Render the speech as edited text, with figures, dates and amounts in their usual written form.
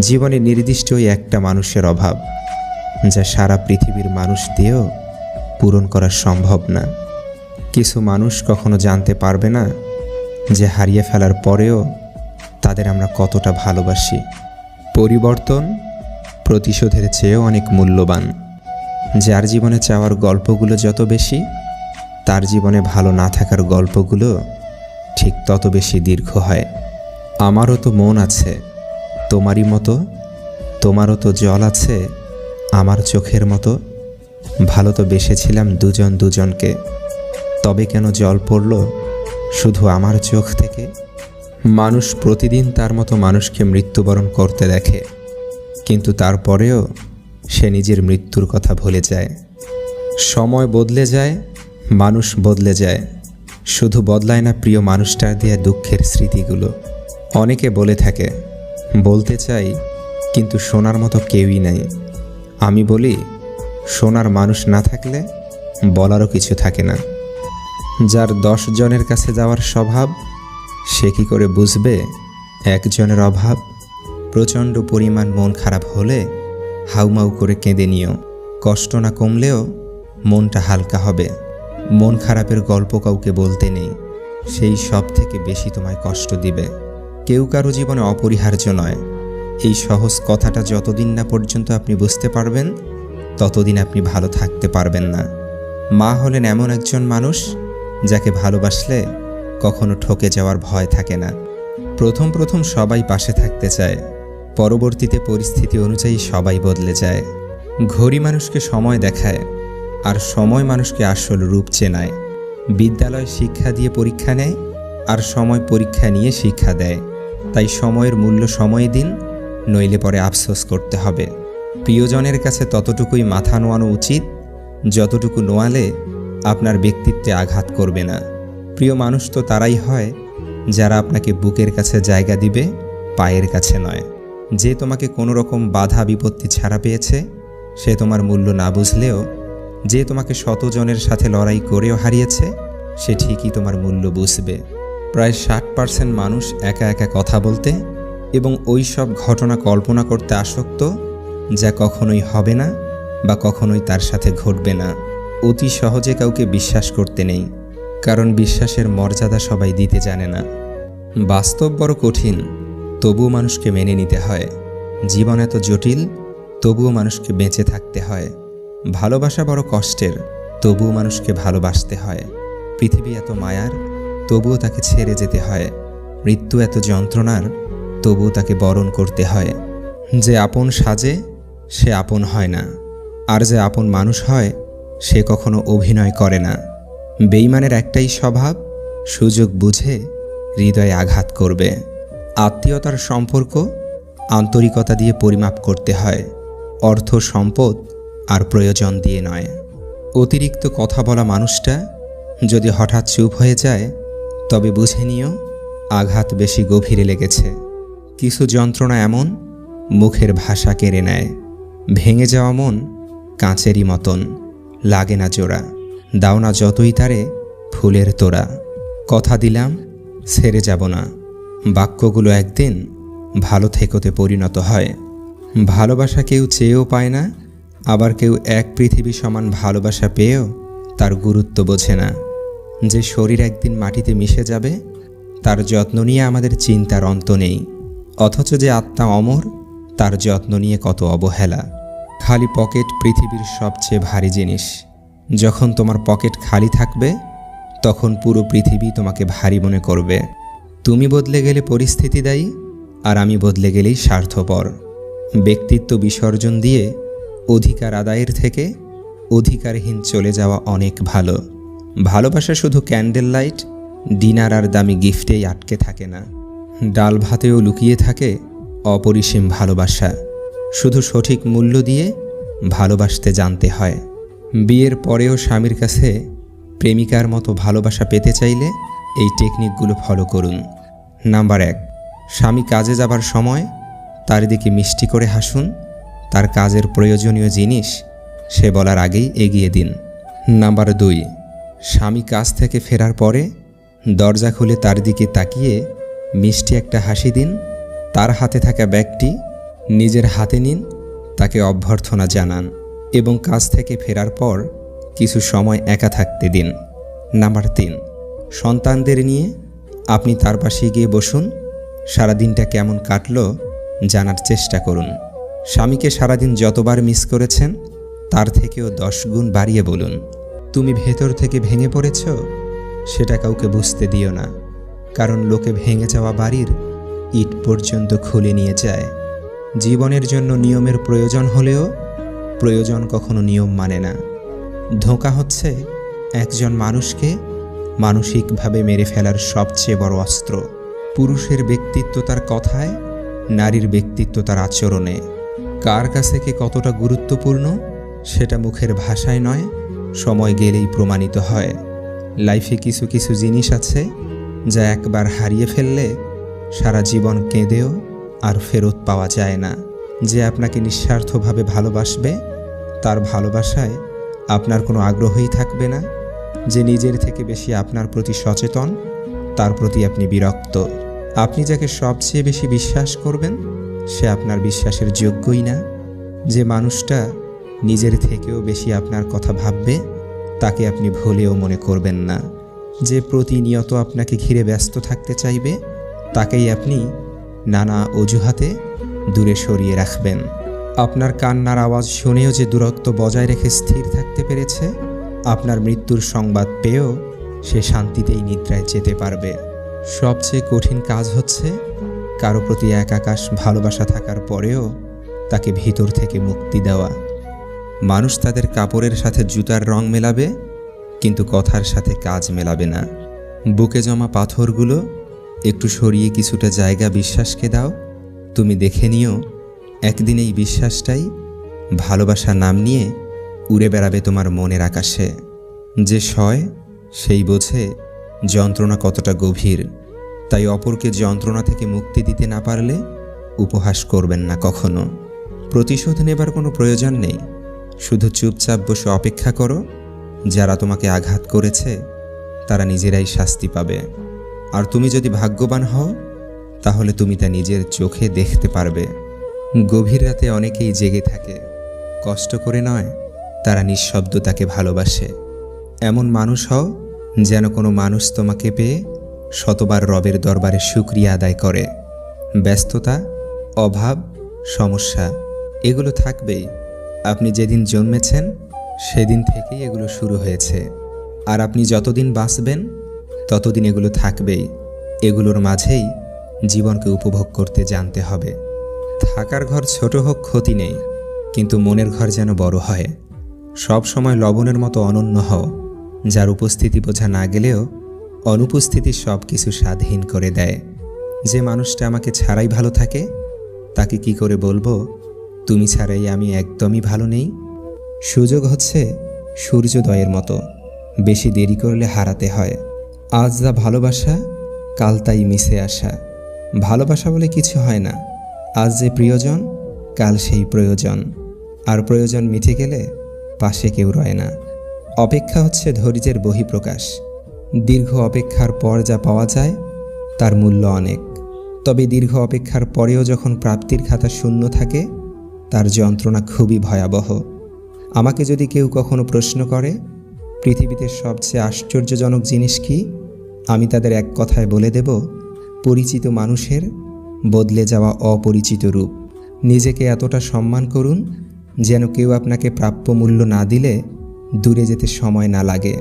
জীবনে নির্দিষ্টই একটা মানুষের অভাব, যা সারা পৃথিবীর মানুষ দিয়েও পূরণ করা সম্ভব না। কিছু মানুষ কখনো জানতে পারবে না যে হারিয়ে ফেলার পরেও তাদের আমরা কতটা ভালোবাসি। পরিবর্তন প্রতিশোধের চেয়েও অনেক মূল্যবান। যার জীবনে চাওয়ার গল্পগুলো যত বেশি, তার জীবনে ভালো না থাকার গল্পগুলো ঠিক তত বেশি দীর্ঘ হয়। আমারও তো মন আছে তোমারই মতো, তোমারও তো জল আছে আমার চোখের মতো। ভালো তো বেসেছিলাম দুজন দুজনকে, তবে কেন জল পড়ল শুধু আমার চোখ থেকে? মানুষ প্রতিদিন তার মতো মানুষকে মৃত্যুবরণ করতে দেখে, কিন্তু তারপরেও সে নিজের মৃত্যুর কথা ভুলে যায়। সময় বদলে যায়, মানুষ বদলে যায়, শুধু বদলায় না প্রিয় মানুষটার দেয়া দুঃখের স্মৃতিগুলো। অনেকে বলে থাকে, বলতে চাই কিন্তু শোনার মতো কেউই নাই। আমি বলি, শোনার মানুষ না থাকলে বলারও কিছু থাকে না। যার 10 জনের কাছে যাওয়ার স্বভাব, সে কি করে বুঝবে একজনের অভাব? প্রচণ্ড পরিমাণ মন খারাপ হলে হাউমাউ করে কেঁদে নিও। কষ্ট না কমলেও মনটা হালকা হবে। মন খারাপের গল্প কাউকে বলতে নেই, সেই সব থেকে বেশি তোমায় কষ্ট দিবে। কেউ কারো জীবনে অপরিহার্য নয়, এই সহজ কথাটা যতদিন না পর্যন্ত আপনি বুঝতে পারবেন, ততদিন আপনি ভালো থাকতে পারবেন না। মা হলেন এমন একজন মানুষ যাকে ভালোবাসলে কখনো ঠকে যাওয়ার ভয় থাকে না। প্রথম প্রথম সবাই পাশে থাকতে চায়, পরবর্তীতে পরিস্থিতি অনুযায়ী সবাই বদলে যায়। ঘড়ি মানুষকে সময় দেখায়, আর সময় মানুষকে আসল রূপ চেনায়। বিদ্যালয় শিক্ষা দিয়ে পরীক্ষা নেয়, আর সময় পরীক্ষা নিয়ে শিক্ষা দেয়। তাই সময়ের মূল্য সময় দিন, নইলে পরে আফসোস করতে হবে। প্রিয়জনের কাছে ততটুকুই মাথা নোয়ানো উচিত যতটুকু নোয়ালে আপনার ব্যক্তিত্বে আঘাত করবে না। প্রিয় মানুষ তো তারাই হয় যারা আপনাকে বুকের কাছে জায়গা দিবে, পায়ের কাছে নয়। যে তোমাকে কোনো রকম বাধা বিপত্তি ছাড়া পেয়েছে, সে তোমার মূল্য না বুঝলেও, যে তোমাকে শতজনের সাথে লড়াই করেও হারিয়েছে, সে ঠিকই তোমার মূল্য বুঝবে। প্রায় 60% মানুষ একা একা কথা বলতে এবং ওই সব ঘটনা কল্পনা করতে আসক্ত যা কখনোই হবে না বা কখনোই তার সাথে ঘটবে না। অতি সহজে কাউকে বিশ্বাস করতে নেই, কারণ বিশ্বাসের মর্যাদা সবাই দিতে জানে না। বাস্তব বড় কঠিন, তবুও মানুষকে মেনে নিতে হয়। জীবন এত জটিল, তবুও মানুষকে বেঁচে থাকতে হয়। ভালোবাসা বড় কষ্টের, তবুও মানুষকে ভালোবাসতে হয়। পৃথিবী এত মায়ার, তবুও তাকে ছেড়ে যেতে হয়। মৃত্যু এত যন্ত্রণার, তবুও তাকে বরণ করতে হয়। যে আপন সাজে সে আপন হয় না, আর যে আপন মানুষ হয় সে কখনো অভিনয় করে না। বেঈমানের একটাই স্বভাব, সুযোগ বুঝে হৃদয়ে আঘাত করবে। আত্মীয়তার সম্পর্ক আন্তরিকতা দিয়ে পরিমাপ করতে হয়, অর্থ সম্পদ আর প্রয়োজন দিয়ে নয়। অতিরিক্ত কথা বলা মানুষটা যদি হঠাৎ চুপ হয়ে যায়, তবে বুঝে নিও আঘাত বেশি গভীরে লেগেছে। কিছু যন্ত্রণা এমন মুখের ভাষা কেড়ে নেয়। ভেঙে যাওয়া মন কাঁচেরই মতন, লাগে না জোড়া। দাও না যতই তারে ফুলের তোড়া। কথা দিলাম ছেড়ে যাব না, বাক্যগুলো একদিন ভালো থেকোতে পরিণত হয়। ভালোবাসা কেউ চেয়েও পায় না, আবার কেউ এক পৃথিবী সমান ভালোবাসা পেয়েও তার গুরুত্ব বোঝে না। যে শরীর একদিন মাটিতে মিশে যাবে, তার যত্ন নিয়ে আমাদের চিন্তার অন্ত নেই, অথচ যে আত্মা অমর, তার যত্ন নিয়ে কত অবহেলা। খালি পকেট পৃথিবীর সবচেয়ে ভারী জিনিস। যখন তোমার পকেট খালি থাকবে, তখন পুরো পৃথিবী তোমাকে ভারী মনে করবে। তুমি বদলে গেলে পরিস্থিতি দায়ী, আর আমি বদলে গেলেই স্বার্থপর। ব্যক্তিত্ব বিসর্জন দিয়ে অধিকার আদায়ের থেকে অধিকারহীন চলে যাওয়া অনেক ভালো। ভালোবাসা শুধু ক্যান্ডেল লাইট, ডিনার আর দামি গিফটেই আটকে থাকে না। ডাল ভাতেও লুকিয়ে থাকে অপরিসীম ভালোবাসা। শুধু সঠিক মূল্য দিয়ে ভালোবাসতে জানতে হয়। বিয়ের পরেও স্বামীর কাছে প্রেমিকার মতো ভালোবাসা পেতে চাইলে এই টেকনিকগুলো ফলো করুন। নাম্বার 1, স্বামী কাজে যাবার সময় তার দিকে মিষ্টি করে হাসুন। তার কাজের প্রয়োজনীয় জিনিস সে বলার আগেই এগিয়ে দিন। নাম্বার 2, স্বামী কাজ থেকে ফেরার পরে দরজা খুলে তার দিকে তাকিয়ে মিষ্টি একটা হাসি দিন। তার হাতে থাকা ব্যাগটি নিজের হাতে নিন, তাকে অভ্যর্থনা জানান এবং কাজ থেকে ফেরার পর কিছু সময় একা থাকতে দিন। নাম্বার 3, সন্তানদের নিয়ে আপনি তার পাশে গিয়ে বসুন। সারাদিনটা কেমন কাটলো জানার চেষ্টা করুন। স্বামীকে সারাদিন যতবার মিস করেছেন তার থেকেও 10 গুণ বাড়িয়ে বলুন, তুমি ভেতর থেকে ভেঙে পড়েছ। সেটা কাউকে বুঝতে দিও না, কারণ লোকে ভেঙে যাওয়া বাড়ির ইট পর্যন্ত খুলে নিয়ে যায়। জীবনের জন্য নিয়মের প্রয়োজন হলেও প্রয়োজন কখনো নিয়ম মানে না। ধোঁকা হচ্ছে একজন মানুষকে মানসিকভাবে মেরে ফেলার সবচেয়ে বড় অস্ত্র। পুরুষের ব্যক্তিত্ব তার কথায়, নারীর ব্যক্তিত্ব তার আচরণে। কার কাছে কে কতটা গুরুত্বপূর্ণ সেটা মুখের ভাষায় নয়, সময় গেলেই প্রমাণিত হয়। লাইফে কিছু কিছু জিনিস আছে যা একবার হারিয়ে ফেললে সারা জীবন কেঁদেও আর ফেরত পাওয়া যায় না। যে আপনাকে নিঃস্বার্থভাবে ভালোবাসবে তার ভালোবাসায় আপনার কোনো আগ্রহই থাকবে না। যে নিজের থেকে বেশি আপনার প্রতি সচেতন তার প্রতি আপনি বিরক্ত। আপনি যাকে সবচেয়ে বেশি বিশ্বাস করবেন সে আপনার বিশ্বাসের যোগ্যই না। যে মানুষটা নিজের থেকেও বেশি আপনার কথা ভাববে তাকে আপনি ভুলেও মনে করবেন না। যে প্রতিনিয়ত আপনাকে ঘিরে ব্যস্ত থাকতে চাইবে তাকেই আপনি নানা অজুহাতে দূরে সরিয়ে রাখবেন। আপনার কান্নার আওয়াজ শুনেও যে দূরত্ব বজায় রেখে স্থির থাকতে পেরেছে, আপনার মৃত্যুর সংবাদ পেয়েও সে শান্তিতেই নিদ্রায় যেতে পারবে। সবচেয়ে কঠিন কাজ হচ্ছে কারো প্রতি এক আকাশ ভালোবাসা থাকার পরেও তাকে ভিতর থেকে মুক্তি দেওয়া। মানুষ তাদের কাপড়ের সাথে জুতার রং মেলাবে, কিন্তু কথার সাথে কাজ মেলাবে না। বুকে জমা পাথরগুলো একটু সরিয়ে কিছুটা জায়গা বিশ্বাসকে দাও। তুমি দেখে নিও একদিন এই বিশ্বাসটাই ভালোবাসা নাম নিয়ে উড়ে বেড়াবে তোমার মনের আকাশে। যে সয় সেই বোঝে যন্ত্রণা কতটা গভীর। তাই অপরকে যন্ত্রণা থেকে মুক্তি দিতে না পারলে উপহাস করবেন না কখনো। প্রতিশোধ নেবার কোনো প্রয়োজন নেই, শুধু চুপচাপ বসে অপেক্ষা করো। যারা তোমাকে আঘাত করেছে তারা নিজেরাই শাস্তি পাবে। আর তুমি যদি ভাগ্যবান হও তাহলে তুমি তা নিজের চোখে দেখতে পারবে। গভীর রাতে অনেকেই জেগে থাকে, কষ্ট করে নয়, তারা নিঃশব্দতাকে ভালোবাসে। এমন মানুষ হও যেন কোনো মানুষ তোমাকে পেয়ে শতবার রবের দরবারে শুকরিয়া আদায় করে। ব্যস্ততা, অভাব, সমস্যা এগুলো থাকবেই। আপনি যেদিন জন্মেছেন সেদিন থেকেই এগুলো শুরু হয়েছে। আর আপনি যতদিন বাঁচবেন ততদিন এগুলো থাকবেই। এগুলোর মাঝেই জীবনকে উপভোগ করতে জানতে হবে। থাকার ঘর ছোট হোক ক্ষতি নেই, কিন্তু মনের ঘর যেন বড় হয়। সব সময় লবণের মতো অনন্য হও, যার উপস্থিতি বোঝা না গেলেও অনুপস্থিতি সব কিছু স্বাধীন করে দেয়। যে মানুষটা আমাকে ছাড়াই ভালো থাকে তাকে কি করে বলবো তুমি ছাড়াই আমি একদমই ভালো নেই? সুযোগ হচ্ছে সূর্যোদয়ের মতো, বেশি দেরি করলে হারাতে হয়। আজ যা ভালোবাসা কাল তাই মিশে আসা। ভালোবাসা বলে কিছু হয় না, আজ যে প্রিয়জন কাল সেই প্রয়োজন। আর প্রয়োজন মিটে গেলে পাশে কেউ রয় না। অপেক্ষা হচ্ছে ধৈর্যের বহিঃপ্রকাশ। দীর্ঘ অপেক্ষার পর যা পাওয়া যায় তার মূল্য অনেক। তবে দীর্ঘ অপেক্ষার পরেও যখন প্রাপ্তির খাতা শূন্য থাকে তার যন্ত্রণা খুবই ভয়াবহ। আমাকে যদি কেউ কখনো প্রশ্ন করে পৃথিবীতে সবচেয়ে আশ্চর্যজনক জিনিস কি, আমি তাদের এক কথায় বলে দেব, পরিচিত মানুষের বদলে যাওয়া অপরিচিত রূপ। নিজেকে এতটা সম্মান করুন যেন কেউ আপনাকে প্রাপ্য মূল্য না দিলে দূরে যেতে সময় না লাগে।